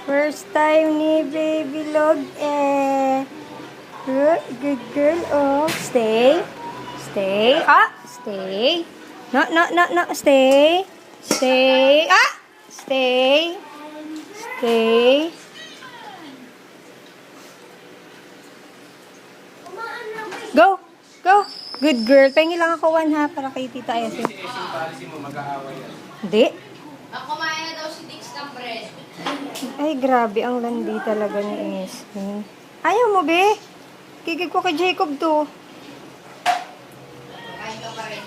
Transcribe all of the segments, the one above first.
First time ni Baby Log eh. Good girl. Oh, stay. Stay. Ah, stay. No, no, no, no. Stay. Stay. Ah, stay. Stay. Go. Go. Good girl. Pengi lang ako one ha para kay Tita Essie. Si policy mo, mag-aaway yan. Hindi. Kumain na daw si Dix ng bread. Ay, grabe. Ang landi talaga ni Essie. Ayaw mo, be? Kikig ko kay Jacob to. Kain ka pa rin.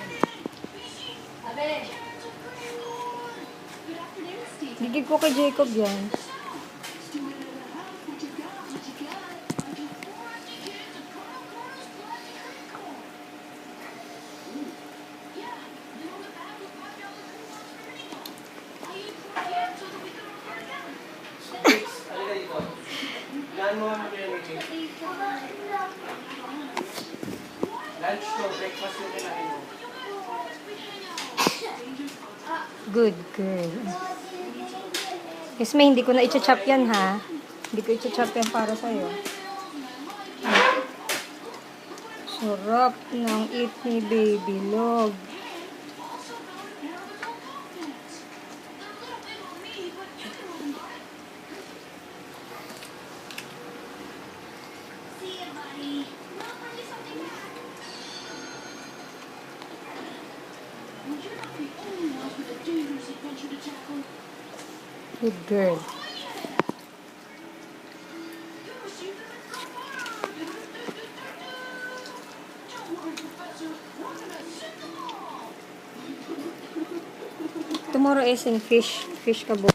Sabi, Kikig ko kay Jacob yan. Dix, halika dito. Laan mo ang mga lunch to, breakfast yung kinain mo. Good girl. Isme, hindi ko na i-chop yan ha. Hindi ko i-chop yan para sa'yo. Sarap ng eat ni Baby Log. Good girl. Tomorrow is in fish kabog.